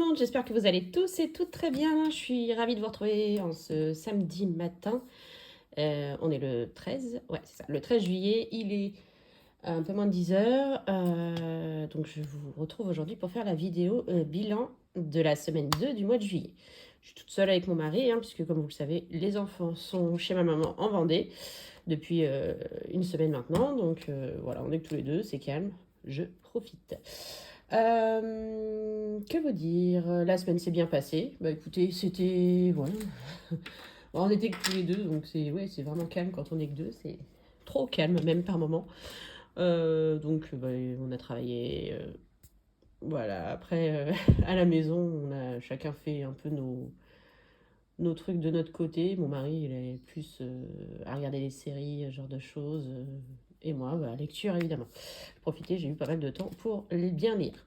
monde, j'espère que vous allez tous et toutes très bien. Je suis ravie de vous retrouver en ce samedi matin. On est le 13, ouais c'est ça, le 13 juillet, il est un peu moins de 10 heures. Donc je vous retrouve aujourd'hui pour faire la vidéo bilan de la semaine 2 du mois de juillet. Je suis toute seule avec mon mari, puisque comme vous le savez, les enfants sont chez ma maman en Vendée depuis une semaine maintenant. Donc voilà, on est que tous les deux, c'est calme, je profite. Que vous dire? La semaine s'est bien passée. Bah écoutez, c'était... Voilà. Bon, on était que tous les deux, donc c'est ouais, c'est vraiment calme quand on est que deux. C'est trop calme, même par moment. Donc bah, on a travaillé... voilà, après, à la maison, on a chacun fait un peu nos trucs de notre côté. Mon mari, il est plus à regarder les séries, ce genre de choses. Et moi, bah, lecture, évidemment. Profiter, j'ai eu pas mal de temps pour les bien lire.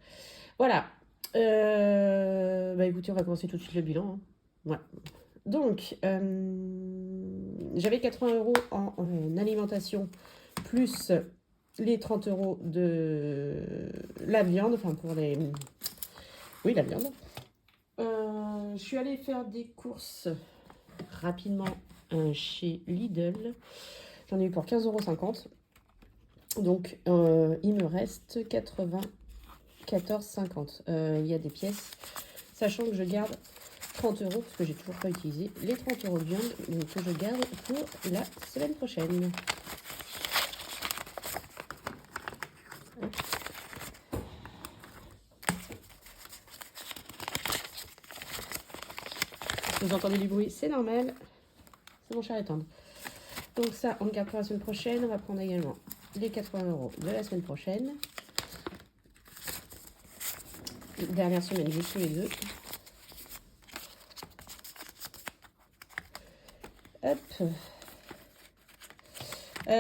Voilà. Bah écoutez, on va commencer tout de suite le bilan. Voilà. Donc, j'avais 80 € en alimentation, plus les 30 € de la viande, enfin pour les... Oui, la viande. Je suis allée faire des courses rapidement chez Lidl. J'en ai eu pour 15,50 €. Donc, il me reste 14,50 €. Il y a des pièces, sachant que je garde 30 € parce que j'ai toujours pas utilisé les 30 € de viande, donc que je garde pour la semaine prochaine. Vous entendez du bruit, c'est normal, c'est mon cher étendre. Donc ça, on le garde pour la semaine prochaine. On va prendre également les 80 € de la semaine prochaine. Dernière semaine, juste tous les deux. Hop.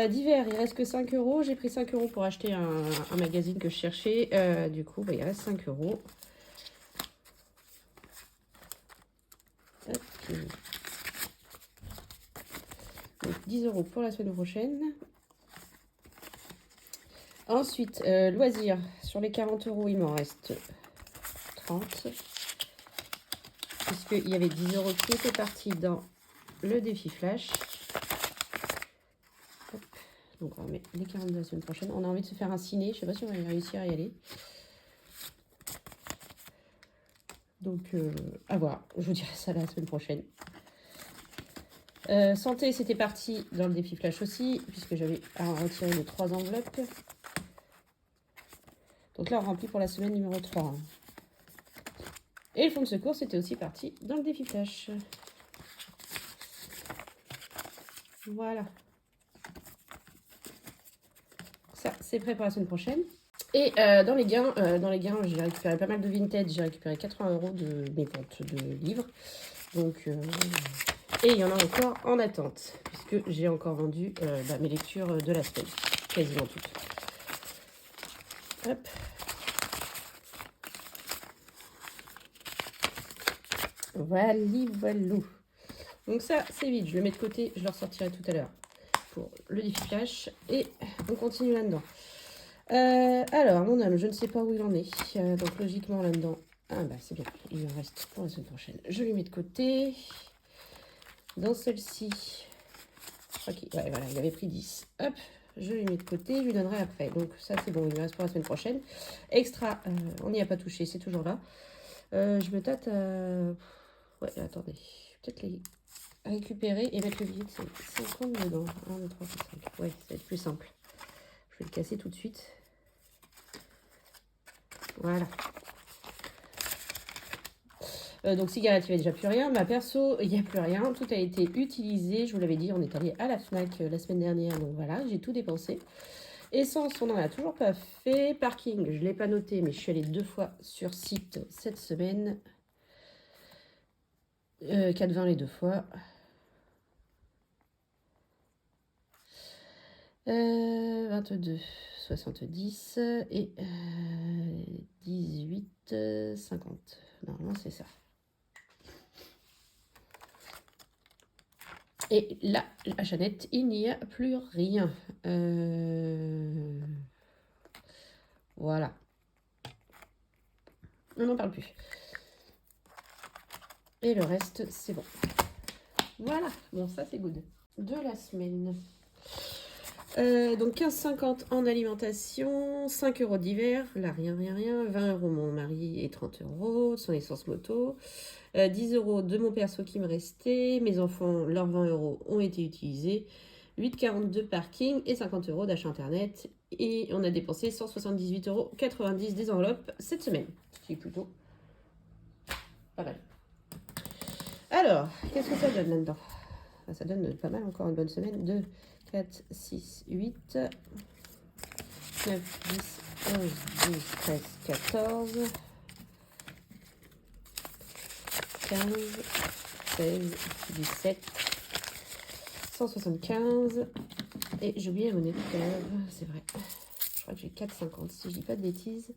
D'hiver, il reste que 5 €. J'ai pris 5 € pour acheter un magazine que je cherchais. Du coup, bah, il reste 5 €. Hop. Donc 10 € pour la semaine prochaine. Ensuite, loisirs. Sur les 40 €, il m'en reste 30. Puisqu'il y avait 10 € qui étaient partis dans le défi flash. Hop. Donc on remet les 40 de la semaine prochaine. On a envie de se faire un ciné. Je ne sais pas si on va réussir à y aller. Donc à voir. Je vous dirai ça la semaine prochaine. Santé, c'était parti dans le défi flash aussi, puisque j'avais à en retirer les 3 enveloppes. Donc là, on remplit pour la semaine numéro 3. Et le fonds de secours, c'était aussi parti dans le défi flash. Voilà. Ça, c'est prêt pour la semaine prochaine. Et dans les gains, j'ai récupéré pas mal de vintage. J'ai récupéré 80 € de mes ventes de livres. Donc, et il y en a encore en attente, puisque j'ai encore vendu mes lectures de la semaine. Quasiment toutes. Hop. Voilà, voilà. Donc ça, c'est vide. Je le mets de côté. Je le ressortirai tout à l'heure pour le défi flash. Et on continue là-dedans. Alors, mon âme, je ne sais pas où il en est. Donc, logiquement, là-dedans... Ah bah, c'est bien. Il me reste pour la semaine prochaine. Je lui mets de côté. Dans celle-ci... Ok, ouais, voilà, il avait pris 10. Hop, je lui mets de côté. Je lui donnerai après. Donc, ça, c'est bon. Il me reste pour la semaine prochaine. Extra, on n'y a pas touché. C'est toujours là. Je me tâte à... Ouais, attendez. Peut-être les récupérer et mettre le billet de 50 dedans. 1, 2, 3, 4, 5. Ouais, ça va être plus simple. Je vais le casser tout de suite. Voilà. Donc cigarette, il n'y avait déjà plus rien. Ma perso, il n'y a plus rien. Tout a été utilisé. Je vous l'avais dit, on est allé à la FNAC la semaine dernière. Donc voilà, j'ai tout dépensé. Essence, on n'en a toujours pas fait. Parking, je ne l'ai pas noté, mais je suis allée 2 fois sur site cette semaine. 4,20 les 2 fois. 22,70 et 18,50. Normalement, c'est ça. Et là, la Jeannette, il n'y a plus rien. Voilà. On n'en parle plus. Et le reste, c'est bon. Voilà, bon ça c'est good. De la semaine. Donc 15,50 en alimentation, 5 euros d'hiver, là rien, 20 euros mon mari et 30 euros, son essence moto, 10 euros de mon perso qui me restait, mes enfants, leurs 20 euros ont été utilisés, 8,42 parking et 50 euros d'achat internet, et on a dépensé 178,90 euros des enveloppes cette semaine, ce qui est plutôt pas mal. Alors, qu'est-ce que ça donne là-dedans? Ça donne pas mal encore, une bonne semaine. 2, 4, 6, 8, 9, 10, 11, 12, 13, 14, 15, 16, 17, 175. Et j'ai oublié la monnaie tout à l'heure, c'est vrai. Je crois que j'ai 4,50 si je dis pas de bêtises.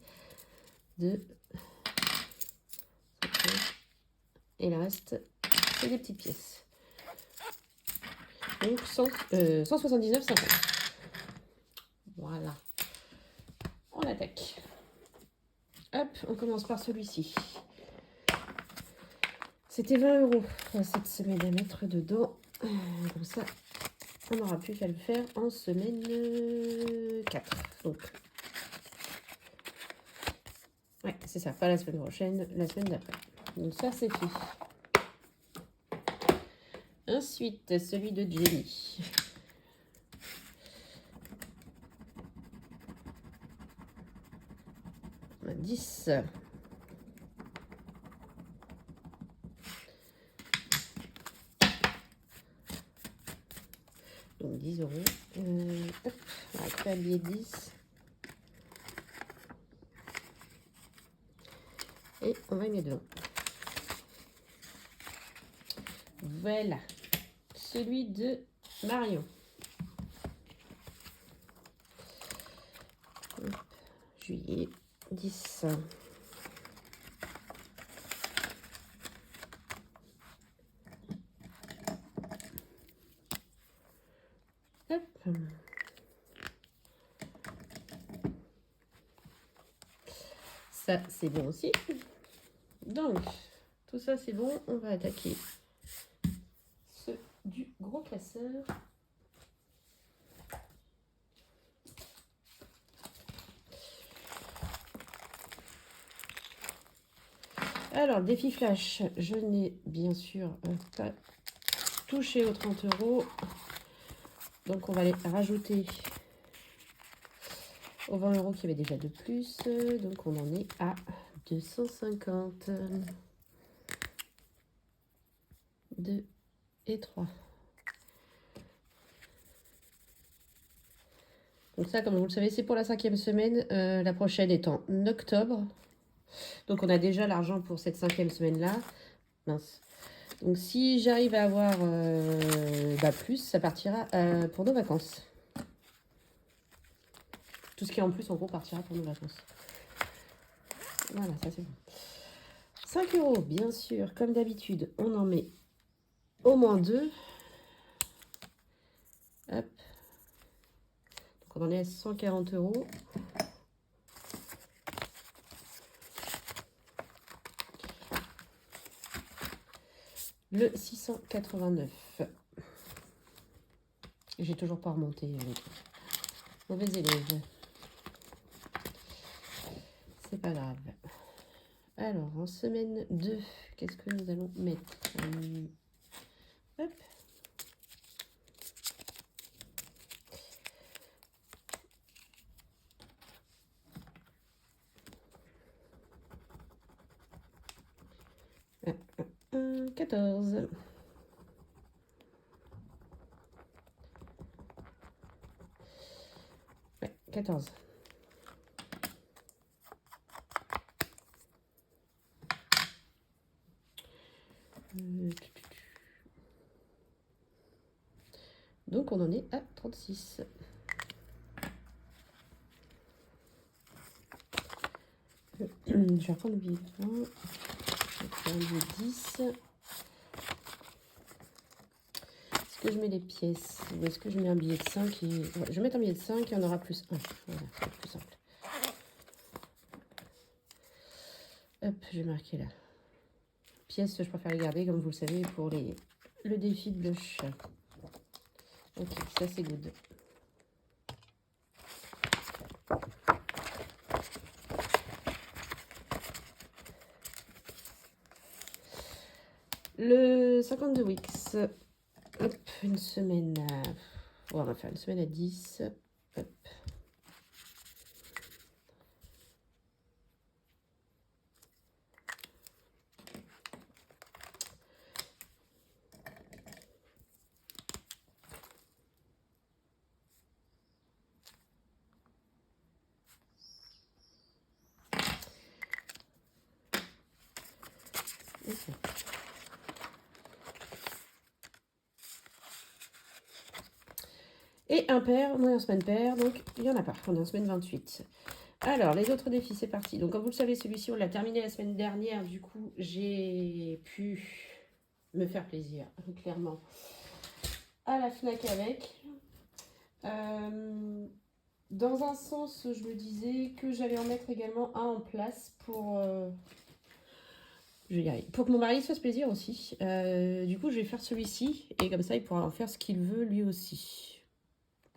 2, 50. Et le reste, c'est des petites pièces. Donc 179,50. Voilà. On attaque. Hop, on commence par celui-ci. C'était 20 euros cette semaine à mettre dedans. Comme ça, on n'aura plus qu'à le faire en semaine 4. Donc, ouais, c'est ça, pas la semaine prochaine, la semaine d'après. Donc ça, c'est fait. Ensuite, celui de Jenny. On a 10. Donc 10 euros. Hop, on va faire billet 10. Et on va y mettre dedans. Voilà. Celui de Marion. Hop, juillet 10. Hop. Ça, c'est bon aussi. Donc, tout ça, c'est bon. On va attaquer ceux du gros classeur. Alors, défi flash, je n'ai bien sûr pas touché aux 30 euros. Donc, on va les rajouter aux 20 euros qu'il y avait déjà de plus. Donc, on en est à 250. 2 et 3. Donc ça, comme vous le savez, c'est pour la 5e semaine. La prochaine est en octobre. Donc, on a déjà l'argent pour cette 5e semaine-là. Mince. Donc, si j'arrive à avoir plus, ça partira pour nos vacances. Tout ce qui est en plus, en gros, partira pour nos vacances. Voilà, ça c'est bon. 5 euros, bien sûr, comme d'habitude, on en met au moins 2. Hop. Donc, on en est à 140 euros. Le 689. J'ai toujours pas remonté. Mauvais élève. C'est pas grave. Alors, en semaine 2, qu'est-ce que nous allons mettre? Hop. Un, 14. Ouais, 14. Donc, on en est à 36. Je vais reprendre le billet 20. Je vais faire le billet 10. Est-ce que je mets les pièces ou est-ce que je mets un billet de 5 et... Ouais, je vais mettre un billet de 5 et on aura plus 1. Voilà, c'est plus simple. Hop, je vais marquer là. pièces, je préfère les garder, comme vous le savez, pour le défi de blush. Ok, ça c'est good. Le 52 Wix. Hop, une semaine à... on va faire une semaine à 10. Hop. Et impair, on est en semaine paire, donc il n'y en a pas. On est en semaine 28. Alors, les autres défis, c'est parti. Donc, comme vous le savez, celui-ci, on l'a terminé la semaine dernière. Du coup, j'ai pu me faire plaisir, clairement, à la FNAC avec. Dans un sens, je me disais que j'allais en mettre également un en place pour... je vais y arriver. Pour que mon mari se fasse plaisir aussi. Du coup, je vais faire celui-ci. Et comme ça, il pourra en faire ce qu'il veut lui aussi.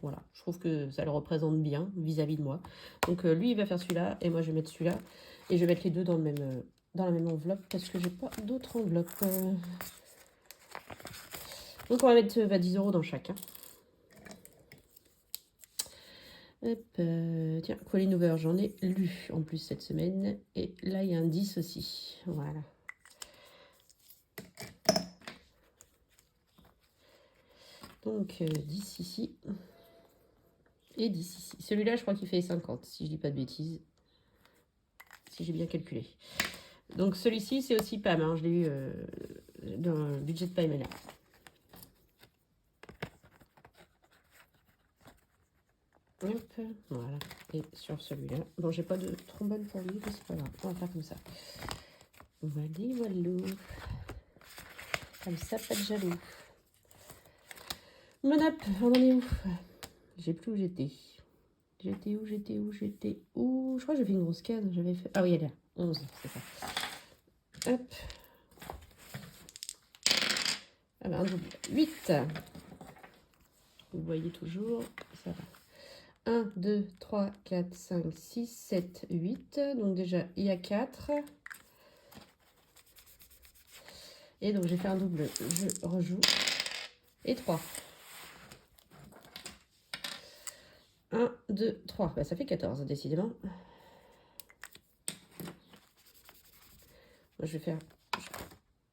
Voilà, je trouve que ça le représente bien vis-à-vis de moi. Donc lui, il va faire celui-là et moi, je vais mettre celui-là. Et je vais mettre les deux dans la même enveloppe parce que j'ai pas d'autre enveloppe. Donc on va mettre 10 € dans chacun. Hop, tiens, Colin Hoover, j'en ai lu en plus cette semaine. Et là, il y a un 10 aussi. Voilà. Donc 10 ici. Et 10 ici. Celui-là, je crois qu'il fait 50, si je dis pas de bêtises. Si j'ai bien calculé. Donc celui-ci, c'est aussi Pam. Hein, je l'ai eu dans le budget de Pamela. Hop, voilà. Et sur celui-là. Bon, j'ai pas de trombone pour lui, mais c'est pas grave. On va faire comme ça. Voilà, voilà. Comme ça, pas de jaloux. Monop, on en est où? J'ai plus où j'étais. J'étais où? Je crois que j'ai fait une grosse case. J'avais fait... Ah oui, elle est là. 11, c'est ça. Hop. Ah ben, un double. 8. Vous voyez toujours. Ça va. 1, 2, 3, 4, 5, 6, 7, 8. Donc déjà, il y a 4. Et donc, j'ai fait un double. Je rejoue. Et 3. 1, 2, 3. Bah, ça fait 14, décidément. Moi, je vais faire...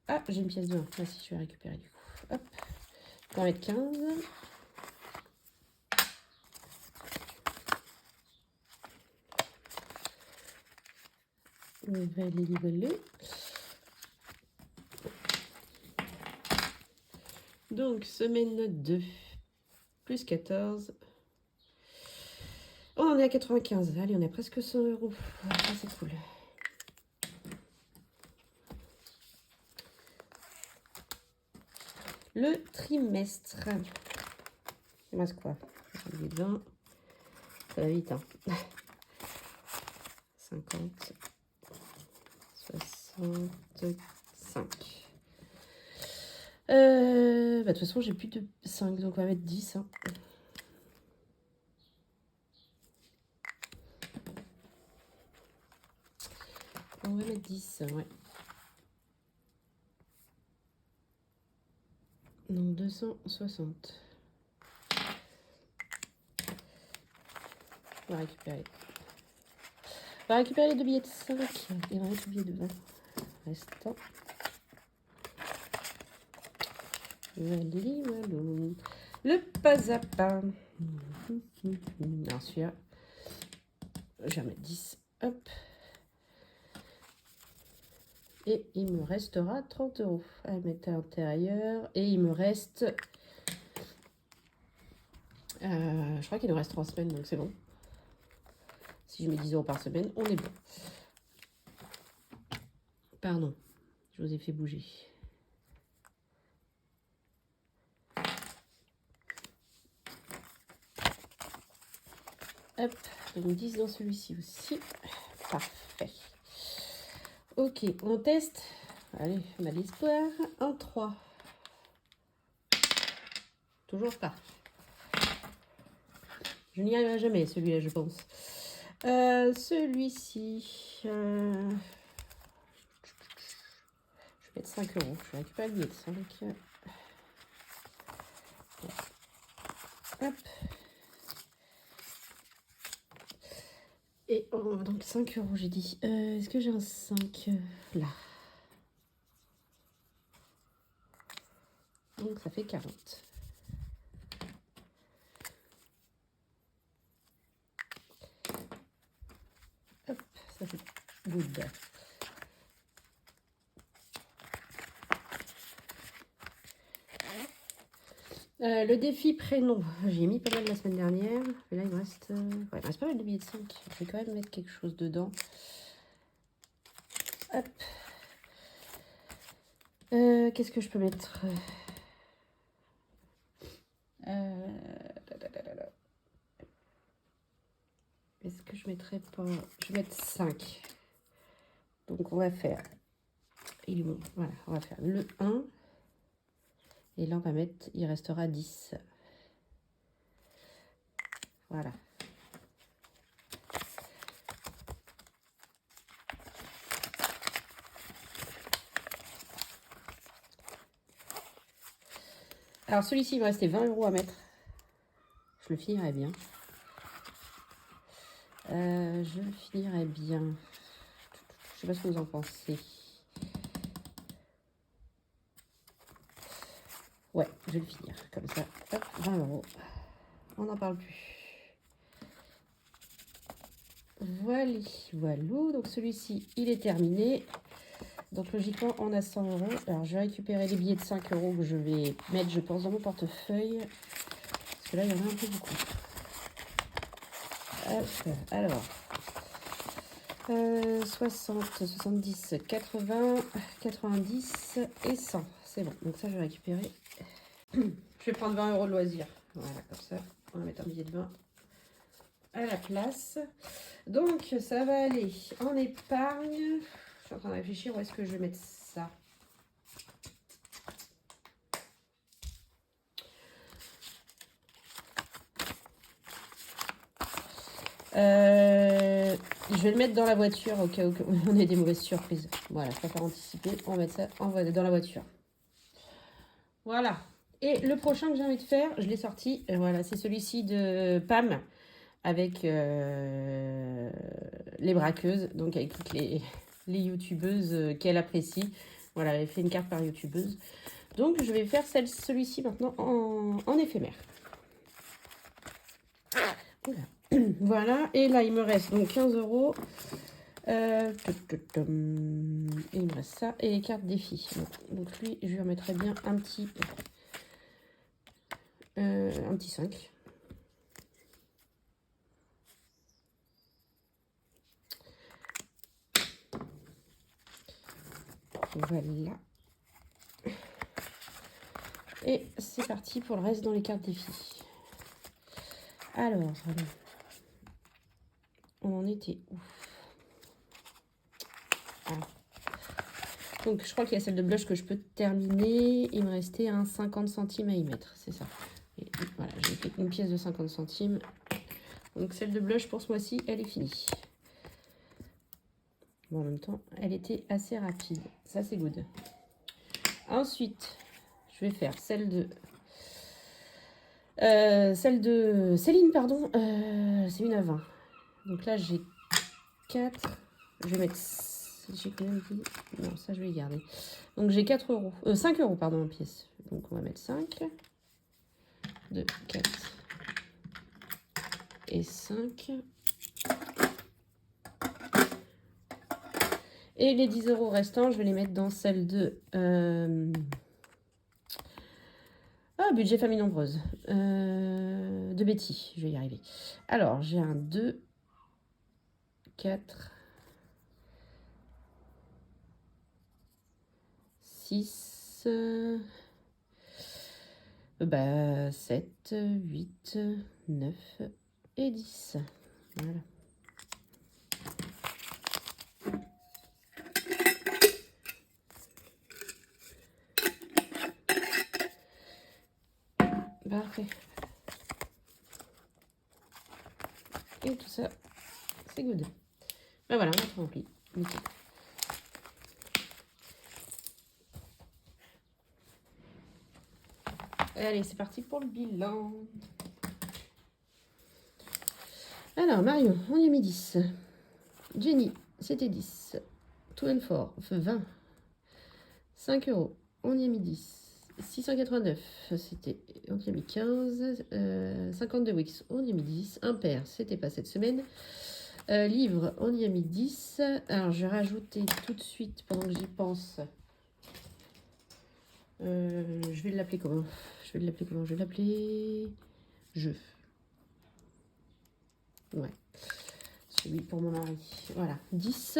Ah, j'ai une pièce de 1. Ah si, je vais récupérer du coup. Hop. On va mettre 15. Voilà. Donc, semaine 2. Plus 14. On en est à 95. Allez, on est presque 100 €. Ça, c'est cool. Le trimestre. Il reste quoi? 20. Ça va vite, hein. 50. 65. De toute façon, j'ai plus de 5, donc on va mettre 10. Hein. On va mettre 10, ouais. Donc 260. On va récupérer. On va récupérer les deux billets de 5. Il en reste le billet de 20. Restant. Le pas à pas. Alors celui-là, je vais mettre 10. Hop. Et il me restera 30 € à mettre à l'intérieur. Et il me reste... je crois qu'il nous reste 3 semaines, donc c'est bon. Si je mets 10 € par semaine, on est bon. Pardon, je vous ai fait bouger. Hop, donc 10 dans celui-ci aussi. Parfait. Ok, on teste. Allez, on a l'espoir. Un 3. Toujours pas. Je n'y arriverai jamais, celui-là, je pense. Celui-ci... Je vais mettre 5 €. Je vais récupérer le billet de 5. Hop. Et donc 5 € j'ai dit. Est-ce que j'ai un 5 là? Donc ça fait 40. Hop, ça fait good. Le défi prénom, j'ai mis pas mal la semaine dernière. Mais là, il me reste, ouais, il me reste pas mal de billets de 5. Je vais quand même mettre quelque chose dedans. Hop. Qu'est-ce que je peux mettre? Est-ce que je mettrais pas... Je vais mettre 5. Donc, on va faire... Il est bon. Voilà, on va faire le 1. Et là, on va mettre... Il restera 10. Voilà. Alors, celui-ci, il me restait 20 € à mettre. Je le finirai bien. Je le finirai bien. Je sais pas ce que vous en pensez. Ouais, je vais le finir. Comme ça. Hop, 20 €. On n'en parle plus. Voilà, voilà. Donc celui-ci, il est terminé. Donc logiquement, on a 100 €. Alors, je vais récupérer les billets de 5 € que je vais mettre, je pense, dans mon portefeuille. Parce que là, il y en a un peu beaucoup. Hop, alors. 60, 70, 80, 90 et 100. C'est bon. Donc ça, je vais récupérer. Je vais prendre 20 € de loisir. Voilà, comme ça. On va mettre un billet de 20 à la place. Donc, ça va aller en épargne. Je suis en train de réfléchir où est-ce que je vais mettre ça. Je vais le mettre dans la voiture au cas où on ait des mauvaises surprises. Voilà, je préfère anticiper. On va mettre ça dans la voiture. Voilà. Et le prochain que j'ai envie de faire, je l'ai sorti. Voilà, c'est celui-ci de Pam avec les braqueuses. Donc avec toutes les youtubeuses qu'elle apprécie. Voilà, elle fait une carte par youtubeuse. Donc je vais faire celui-ci maintenant en éphémère. Oula. Voilà, et là il me reste donc 15 €. Et il me reste ça et les cartes défis. Donc lui, je lui remettrai bien un petit 5. Voilà. Et c'est parti pour le reste dans les cartes défis. Alors, on en était où? Ah. Donc, je crois qu'il y a celle de blush que je peux terminer. Il me restait un 50 centimes à y mettre, c'est ça. Et voilà, j'ai fait une pièce de 50 centimes. Donc, celle de blush pour ce mois-ci, elle est finie. Bon, en même temps, elle était assez rapide. Ça, c'est good. Ensuite, je vais faire celle de Céline, pardon. C'est une à 20. Donc là, j'ai 4. Je vais mettre... J'ai combien dit? Non, ça, je vais les garder. Donc, j'ai 4 €. 5 € pardon, en pièce. Donc, on va mettre 5. 2, 4 et 5. Et les 10 € restants, je vais les mettre dans celle de... budget famille nombreuse. De Betty, je vais y arriver. Alors, j'ai un 2, 4, 6, 7, 8, 9 et 10. Voilà. Parfait. Et tout ça, c'est good. Ben voilà, on a tout rempli. Nickel. Allez, c'est parti pour le bilan. Alors, Marion, on y a mis 10. Jenny, c'était 10. 24, 20. 5 euros, on y a mis 10. 689, c'était, on y a mis 15. 52 Wix, on y a mis 10. Impair, c'était pas cette semaine. Livre, on y a mis 10. Alors, je vais rajouter tout de suite, pendant que j'y pense. Je vais l'appeler comment? Je vais l'appeler jeu. Ouais. Celui pour mon mari. Voilà. 10.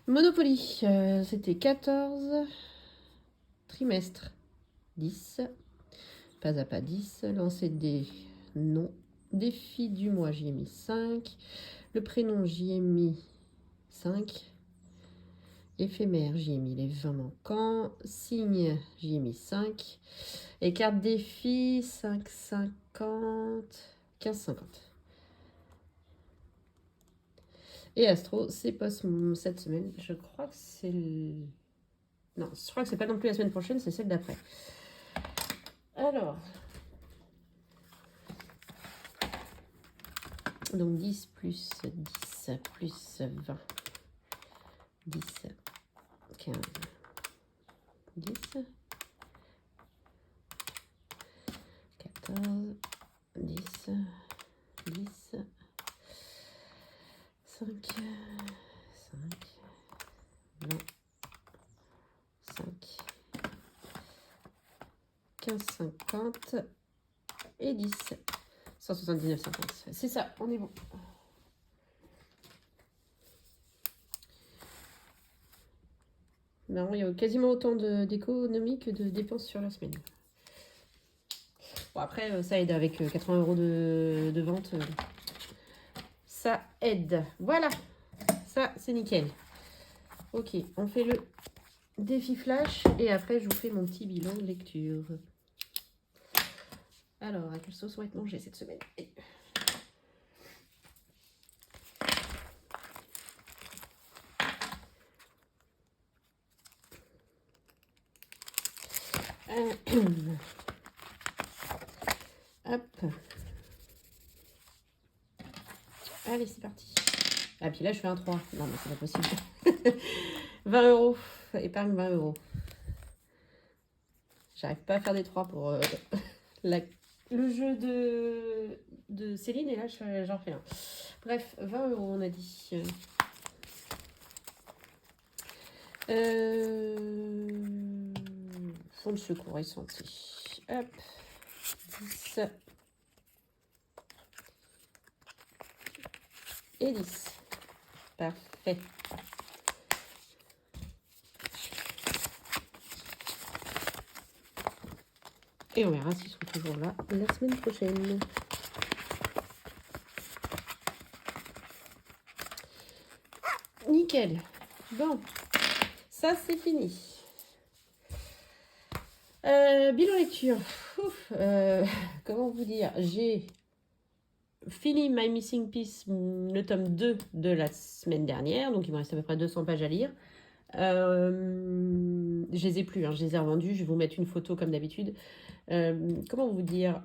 Monopoly. C'était 14. Trimestre. 10. Pas à pas 10. Lancer des non. Défi du mois, j'y ai mis 5. Le prénom, j'y ai mis 5. Éphémère, j'y ai mis les 20 manquants. Signe, j'y ai mis 5. Et carte défi, 5,50. 15,50. Et Astro, c'est pas cette semaine. Je crois que c'est le... Non, je crois que c'est pas non plus la semaine prochaine, c'est celle d'après. Alors. Donc 10 plus 10 plus 20. 10, 15, 10, 14, 10, 10, 5, 20, 5, 15, 50 et 10, 179,50. C'est ça, on est bon. Ben, il y a quasiment autant d'économies que de dépenses sur la semaine. Bon, après, ça aide avec 80 euros de vente. Ça aide. Voilà. Ça, c'est nickel. Ok, on fait le défi flash. Et après, je vous fais mon petit bilan de lecture. Alors, à quelle sauce on va être mangé cette semaine? Hop. Allez, c'est parti. Ah, puis là, je fais un 3. Non, mais c'est pas possible. 20 euros. Épargne 20 euros. J'arrive pas à faire des 3 pour le jeu de Céline. Et là, j'en fais un. Bref, 20 euros, on a dit. Fonds de secours et santé. Hop. 10. Et 10. Parfait. Et on verra s'ils sont toujours là la semaine prochaine. Nickel. Bon, ça c'est fini. Bilan lecture. Comment vous dire? J'ai fini My Missing Piece, le tome 2 de la semaine dernière. Donc il me reste à peu près 200 pages à lire. Je les ai plus, hein, je les ai revendus. Je vais vous mettre une photo comme d'habitude. Comment vous dire?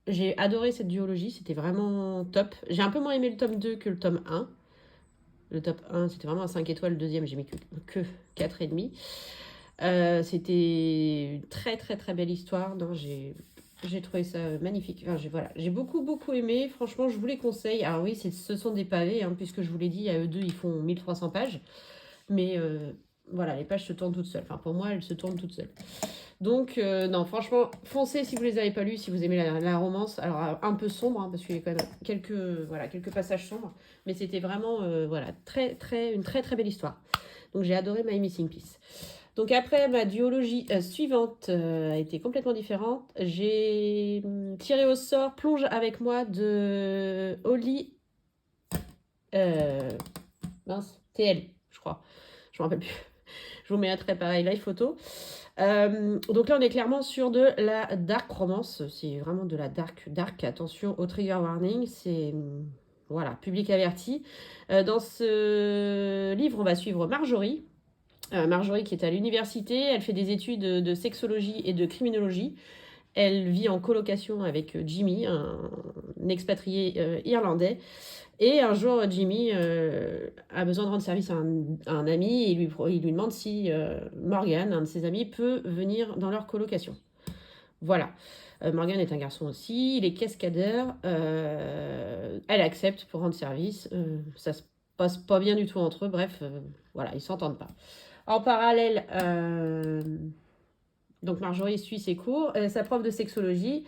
J'ai adoré cette duologie, c'était vraiment top. J'ai un peu moins aimé le tome 2 que le tome 1. Le top 1, c'était vraiment un 5 étoiles. Le deuxième, j'ai mis que 4,5. C'était une très très très belle histoire. J'ai trouvé ça magnifique. Enfin, voilà, j'ai beaucoup aimé. Franchement, je vous les conseille. Alors oui, ce sont des pavés, hein, puisque je vous l'ai dit, à eux deux, ils font 1300 pages. Mais voilà, les pages se tournent toutes seules. Enfin, pour moi, elles se tournent toutes seules. Donc, non, franchement, foncez si vous les avez pas lus, si vous aimez la romance. Alors, un peu sombre, hein, parce qu'il y a quand même quelques passages sombres. Mais c'était vraiment, voilà, une très très belle histoire. Donc, j'ai adoré My Missing Piece. Donc, après, ma duologie suivante a été complètement différente. J'ai tiré au sort Plonge avec moi de Holly. Mince, TL, je crois. Je me rappelle plus. Je vous mettrai pareil live photo. Donc là, on est clairement sur de la dark romance. C'est vraiment de la dark. Attention au trigger warning. C'est voilà, public averti. Dans ce livre, on va suivre Marjorie. Marjorie qui est à l'université. Elle fait des études de sexologie et de criminologie. Elle vit en colocation avec Jimmy, un expatrié irlandais. Et un jour, Jimmy a besoin de rendre service à un ami et il lui demande si Morgan, un de ses amis, peut venir dans leur colocation. Voilà. Morgan est un garçon aussi, il est cascadeur. Elle accepte pour rendre service. Ça se passe pas bien du tout entre eux. Bref, voilà, ils s'entendent pas. En parallèle, donc Marjorie suit ses cours. Sa prof de sexologie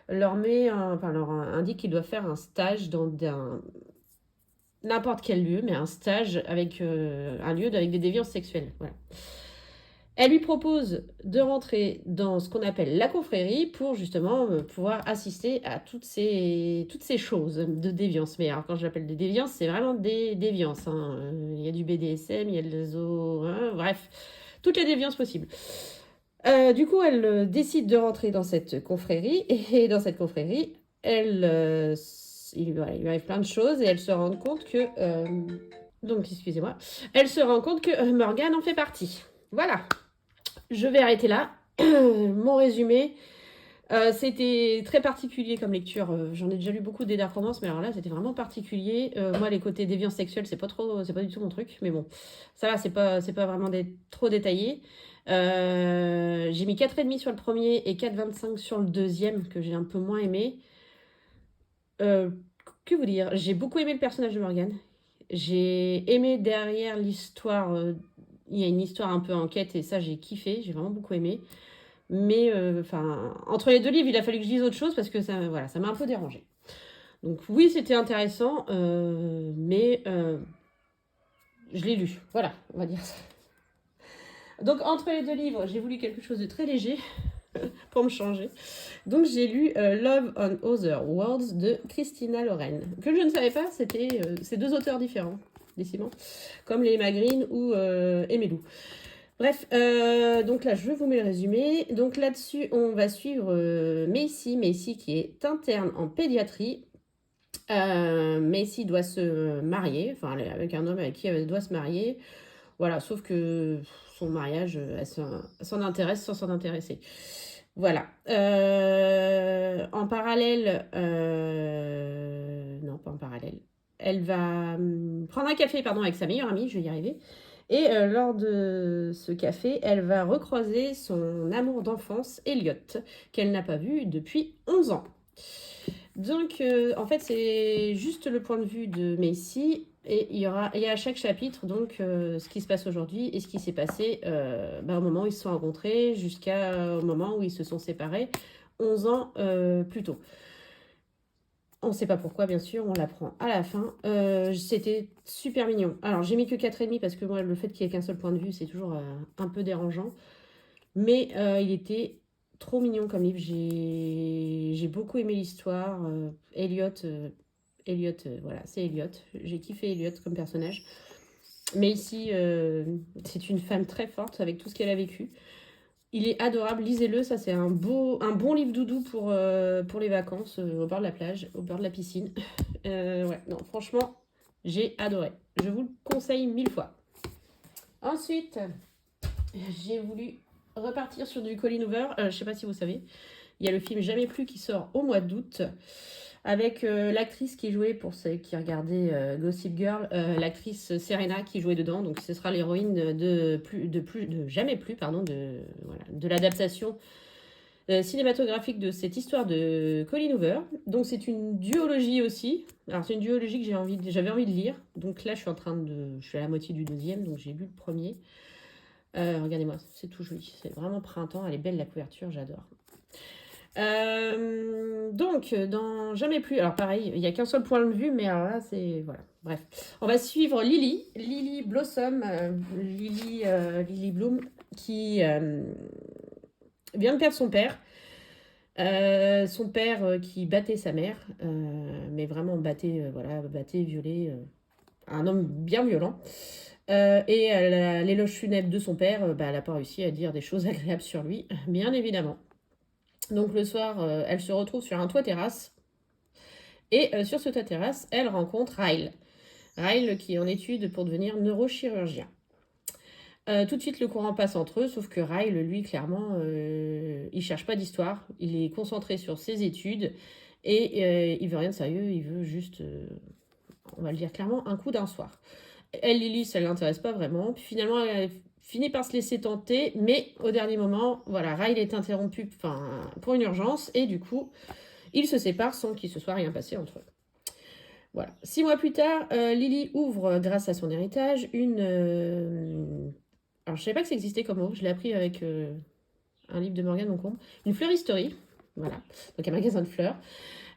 leur indique qu'ils doivent faire un stage dans n'importe quel lieu, mais un stage avec un lieu avec des déviances sexuelles. Voilà. Elle lui propose de rentrer dans ce qu'on appelle la confrérie pour justement pouvoir assister à toutes ces choses de déviance. Mais alors quand j'appelle des déviances, c'est vraiment des déviances. Hein. Il y a du BDSM, il y a de l'ESO, hein, bref, toutes les déviances possibles. Du coup, elle décide de rentrer dans cette confrérie et dans cette confrérie, il lui arrive plein de choses et elle se rend compte que donc excusez-moi, elle se rend compte que Morgane en fait partie. Voilà. Je vais arrêter là. Mon résumé. C'était très particulier comme lecture. J'en ai déjà lu beaucoup des dark romance, mais alors là, c'était vraiment particulier. Moi, les côtés déviance sexuelle, c'est pas du tout mon truc. Mais bon, ça va, c'est pas vraiment trop détaillé. J'ai mis 4,5 sur le premier et 4,25 sur le deuxième, que j'ai un peu moins aimé. Que vous dire? J'ai beaucoup aimé le personnage de Morgane. J'ai aimé derrière l'histoire. Il y a une histoire un peu enquête et ça, j'ai kiffé. J'ai vraiment beaucoup aimé. Mais entre les deux livres, il a fallu que je lise autre chose parce que ça m'a un peu dérangé. Donc oui, c'était intéressant, mais je l'ai lu. Voilà, on va dire ça. Donc entre les deux livres, j'ai voulu quelque chose de très léger pour me changer. Donc j'ai lu Love on Other Worlds de Christina Loren, que je ne savais pas, c'était ces deux auteurs différents, décidément, comme les Emma Green ou Emilou. Bref, donc là, je vous mets le résumé. Donc là-dessus, on va suivre Macy qui est interne en pédiatrie. Macy doit se marier, enfin, avec un homme avec qui elle doit se marier. Voilà, sauf que son mariage, elle s'en intéresse sans s'en intéresser. Voilà. En parallèle, non, pas en parallèle. Elle va prendre un café, pardon, avec sa meilleure amie, je vais y arriver. Et lors de ce café, elle va recroiser son amour d'enfance, Elliot, qu'elle n'a pas vu depuis 11 ans. Donc, en fait, c'est juste le point de vue de Macy. Et il y a à chaque chapitre, donc, ce qui se passe aujourd'hui et ce qui s'est passé au moment où ils se sont rencontrés jusqu'au moment où ils se sont séparés, 11 ans plus tôt. On ne sait pas pourquoi, bien sûr, on l'apprend à la fin. C'était super mignon. Alors, j'ai mis que 4,5 parce que moi, le fait qu'il n'y ait qu'un seul point de vue, c'est toujours un peu dérangeant. Mais il était trop mignon comme livre. J'ai beaucoup aimé l'histoire. Elliot, voilà, c'est Elliot. J'ai kiffé Elliot comme personnage. Mais ici, c'est une femme très forte avec tout ce qu'elle a vécu. Il est adorable, lisez-le, ça c'est un bon livre doudou pour les vacances, au bord de la plage, au bord de la piscine. Ouais, non, franchement, j'ai adoré. Je vous le conseille 1000 fois. Ensuite, j'ai voulu repartir sur du Colleen Hoover. Je sais pas si vous savez, il y a le film Jamais plus qui sort au mois d'août avec l'actrice qui jouait, pour ceux qui regardaient Gossip Girl, l'actrice Serena qui jouait dedans. Donc ce sera l'héroïne de Jamais plus, pardon, de l'adaptation cinématographique de cette histoire de Colleen Hoover. Donc c'est une duologie aussi. Alors c'est une duologie que j'avais envie de lire. Donc là je suis à la moitié du deuxième, donc j'ai lu le premier. Regardez-moi, c'est tout joli. C'est vraiment printemps, elle est belle la couverture, j'adore. Donc, dans Jamais plus, alors pareil, il n'y a qu'un seul point de vue, mais alors là, c'est. Voilà, bref. On va suivre Lily Blossom, Lily Bloom, qui vient de perdre son père. Son père qui battait sa mère, mais vraiment battait, violait, un homme bien violent. Et l'éloge funèbre de son père, elle n'a pas réussi à dire des choses agréables sur lui, bien évidemment. Donc le soir, elle se retrouve sur un toit terrasse. Et sur ce toit terrasse, elle rencontre Ryle. Ryle qui est en études pour devenir neurochirurgien. Tout de suite, le courant passe entre eux, sauf que Ryle, lui, clairement, il cherche pas d'histoire. Il est concentré sur ses études et il veut rien de sérieux. Il veut juste, on va le dire clairement, un coup d'un soir. Elle, Lily, ça ne l'intéresse pas vraiment. Puis finalement, elle finit par se laisser tenter, mais au dernier moment, voilà, Ryle est interrompu pour une urgence et du coup, ils se séparent sans qu'il se soit rien passé entre eux. Voilà. 6 mois plus tard, Lily ouvre, grâce à son héritage, alors, je ne savais pas que ça existait comme mot. Je l'ai appris avec un livre de Morgane Moncombe. Une fleuristerie. Voilà. Donc, un magasin de fleurs.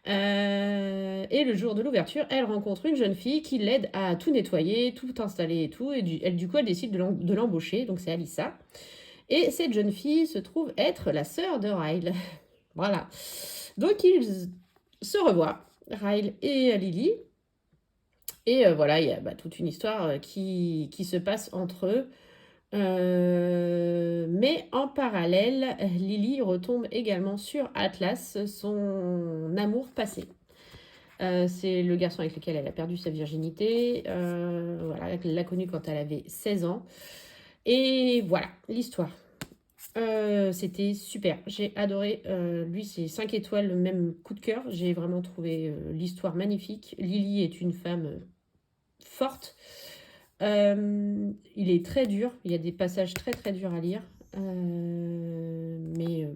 Et le jour de l'ouverture, elle rencontre une jeune fille qui l'aide à tout nettoyer, tout installer et tout. Et du coup, elle décide de l'embaucher. Donc, c'est Alyssa. Et cette jeune fille se trouve être la sœur de Ryle. Voilà. Donc, ils se revoient, Ryle et Lily. Et voilà, il y a toute une histoire qui se passe entre eux. Mais en parallèle, Lily retombe également sur Atlas, son amour passé. C'est le garçon avec lequel elle a perdu sa virginité. Voilà, elle l'a connu quand elle avait 16 ans. Et voilà, l'histoire. C'était super, j'ai adoré. Lui, c'est 5 étoiles, le même coup de cœur. J'ai vraiment trouvé l'histoire magnifique. Lily est une femme forte. Il est très dur, il y a des passages très très durs à lire, mais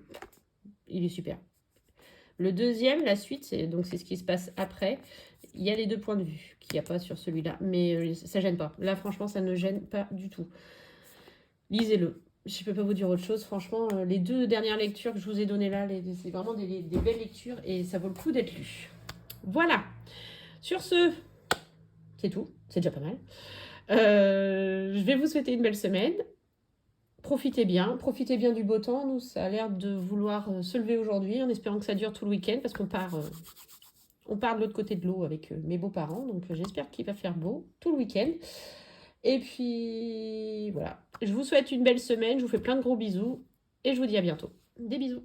il est super. Le deuxième, la suite, c'est ce qui se passe après. Il y a les 2 points de vue qu'il n'y a pas sur celui-là, mais ça gêne pas. Là, franchement, ça ne gêne pas du tout. Lisez-le. Je ne peux pas vous dire autre chose. Franchement, les 2 dernières lectures que je vous ai données là, c'est vraiment des belles lectures et ça vaut le coup d'être lu. Voilà. Sur ce, c'est tout. C'est déjà pas mal. Je vais vous souhaiter une belle semaine. Profitez bien du beau temps. Nous, ça a l'air de vouloir se lever aujourd'hui, en espérant que ça dure tout le week-end, parce qu'on part de l'autre côté de l'eau avec mes beaux-parents. Donc, j'espère qu'il va faire beau tout le week-end. Et puis, voilà. Je vous souhaite une belle semaine. Je vous fais plein de gros bisous. Et je vous dis à bientôt. Des bisous.